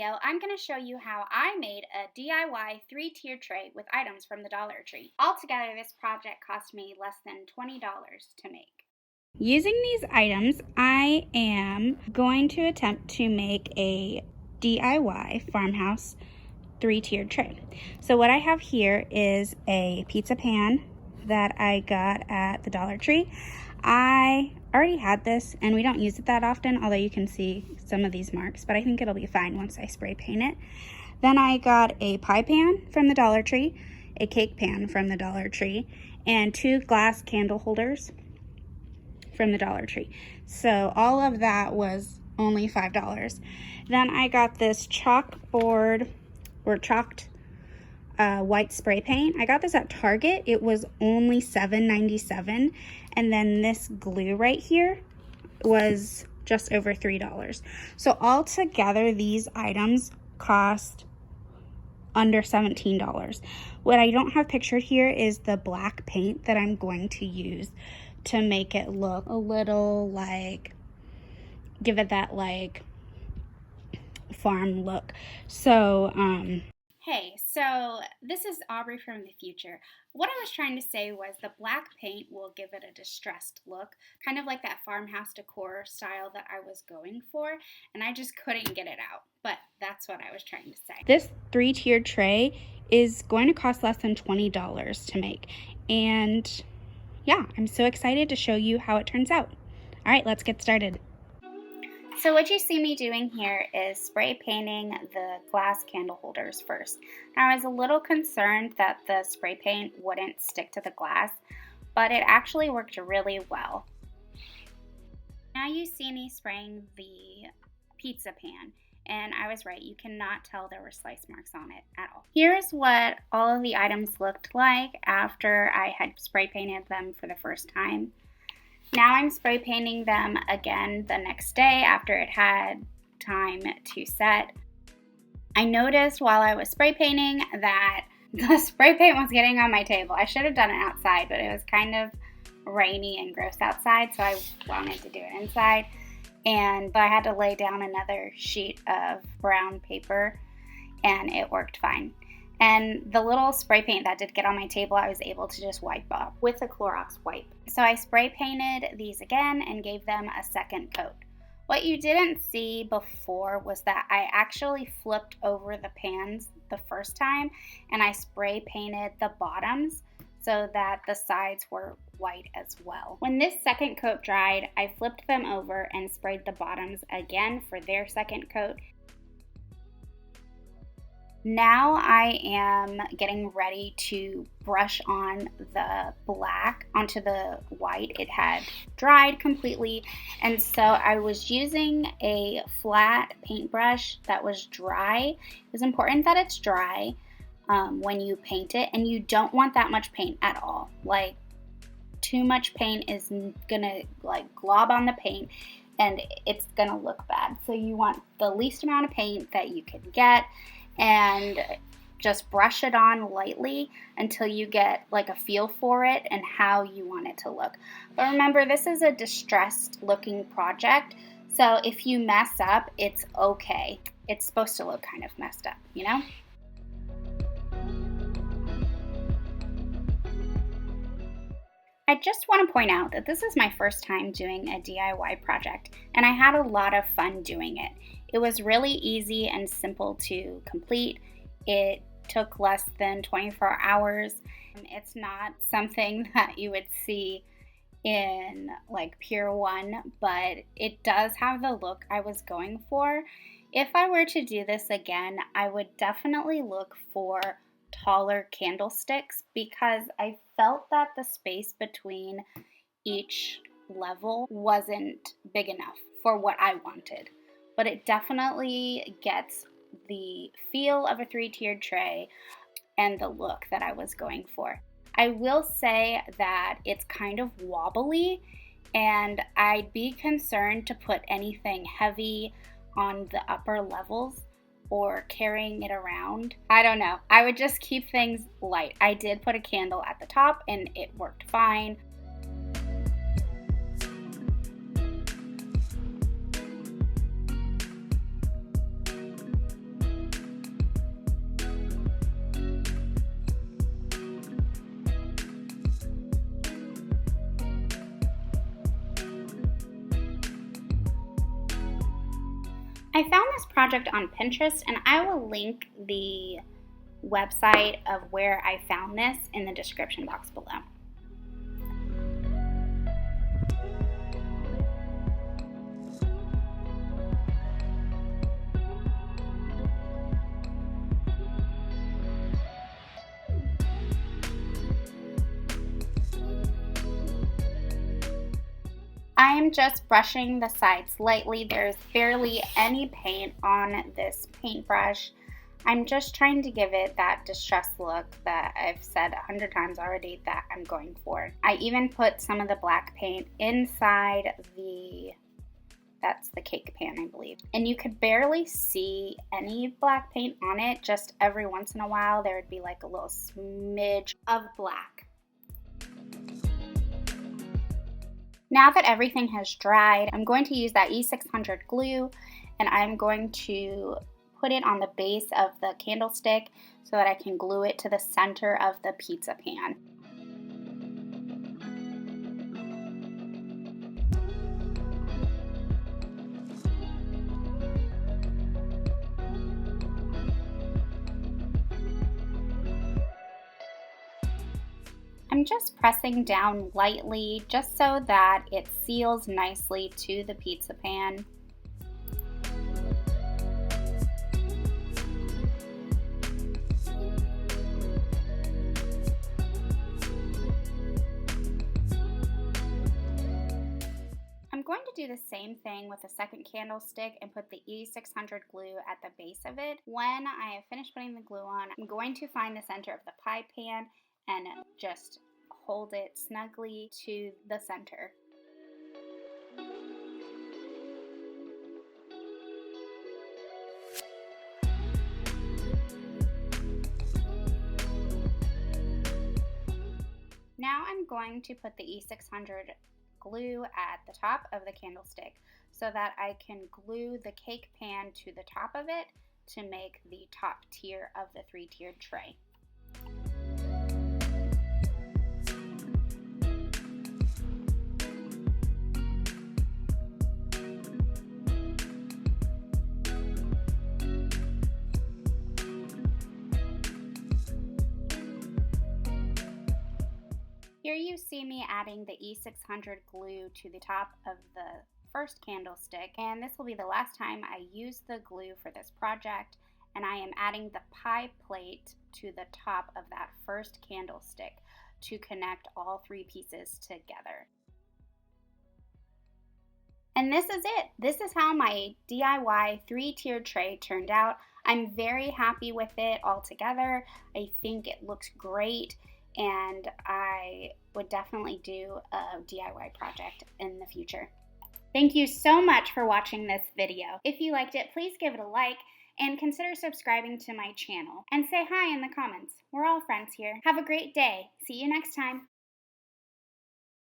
video, I'm going to show you how I made a DIY 3-tier tray with items from the Dollar Tree. Altogether, this project cost me less than $20 to make. Using these items, I am going to attempt to make a DIY farmhouse 3-tiered tray. So what I have here is a pizza pan that I got at the Dollar Tree. I already had this and we don't use it that often, although you can see some of these marks, but I think it'll be fine once I spray paint it. Then I got a pie pan from the Dollar Tree, a cake pan from the Dollar Tree, and 2 glass candle holders from the Dollar Tree. So all of that was only $5. Then I got this chalkboard or chalked white spray paint. I got this at Target. It was only $7.97, and then this glue right here was just over $3. So altogether these items cost under $17. What I don't have pictured here is the black paint that I'm going to use to make it look a little like, give it that like farm look. So hey, so this is Aubree from the future. What I was trying to say was the black paint will give it a distressed look, kind of like that farmhouse decor style that I was going for, and I just couldn't get it out. But that's what I was trying to say. This 3-tiered tray is going to cost less than $20 to make, and yeah, I'm so excited to show you how it turns out. All right, let's get started. So what you see me doing here is spray painting the glass candle holders first. Now I was a little concerned that the spray paint wouldn't stick to the glass, but it actually worked really well. Now you see me spraying the pizza pan, and I was right, you cannot tell there were slice marks on it at all. Here's what all of the items looked like after I had spray painted them for the first time. Now I'm spray painting them again the next day after it had time to set. I noticed while I was spray painting that the spray paint was getting on my table. I should have done it outside, but it was kind of rainy and gross outside, so I wanted to do it inside. And I had to lay down another sheet of brown paper, and it worked fine. And the little spray paint that did get on my table, I was able to just wipe off with a Clorox wipe. So I spray painted these again and gave them a second coat. What you didn't see before was that I actually flipped over the pans the first time and I spray painted the bottoms so that the sides were white as well. When this second coat dried, I flipped them over and sprayed the bottoms again for their second coat. Now I am getting ready to brush on the black onto the white. It had dried completely, and so I was using a flat paintbrush that was dry. It's important that it's dry when you paint it, and you don't want that much paint at all. Like, too much paint is gonna like glob on the paint and it's gonna look bad. So you want the least amount of paint that you can get, and just brush it on lightly until you get like a feel for it and how you want it to look. But remember, this is a distressed looking project, so if you mess up, it's okay. It's supposed to look kind of messed up, you know? I just want to point out that this is my first time doing a DIY project, and I had a lot of fun doing it. It was really easy and simple to complete. It took less than 24 hours. It's not something that you would see in like Pier 1, but it does have the look I was going for. If I were to do this again, I would definitely look for taller candlesticks because I felt that the space between each level wasn't big enough for what I wanted. But it definitely gets the feel of a 3-tiered tray and the look that I was going for. I will say that it's kind of wobbly, and I'd be concerned to put anything heavy on the upper levels or carrying it around. I don't know. I would just keep things light. I did put a candle at the top and it worked fine. I found this project on Pinterest, and I will link the website of where I found this in the description box below. I am just brushing the sides lightly. There's barely any paint on this paintbrush. I'm just trying to give it that distressed look that I've said 100 times already that I'm going for. I even put some of the black paint inside that's the cake pan, I believe. And you could barely see any black paint on it. Just every once in a while there would be like a little smidge of black. Now that everything has dried, I'm going to use that E600 glue, and I'm going to put it on the base of the candlestick so that I can glue it to the center of the pizza pan. I'm just pressing down lightly just so that it seals nicely to the pizza pan. I'm going to do the same thing with the second candlestick and put the E600 glue at the base of it. When I have finished putting the glue on, I'm going to find the center of the pie pan and just hold it snugly to the center. Now I'm going to put the E600 glue at the top of the candlestick so that I can glue the cake pan to the top of it to make the top tier of the 3-tiered tray. Here you see me adding the E600 glue to the top of the first candlestick, and this will be the last time I use the glue for this project, and I am adding the pie plate to the top of that first candlestick to connect all 3 pieces together. And this is it. This is how my DIY 3-tiered tray turned out. I'm very happy with it all together. I think it looks great, and I would definitely do a DIY project in the future. Thank you so much for watching this video. If you liked it, please give it a like and consider subscribing to my channel. And say hi in the comments. We're all friends here. Have a great day. See you next time.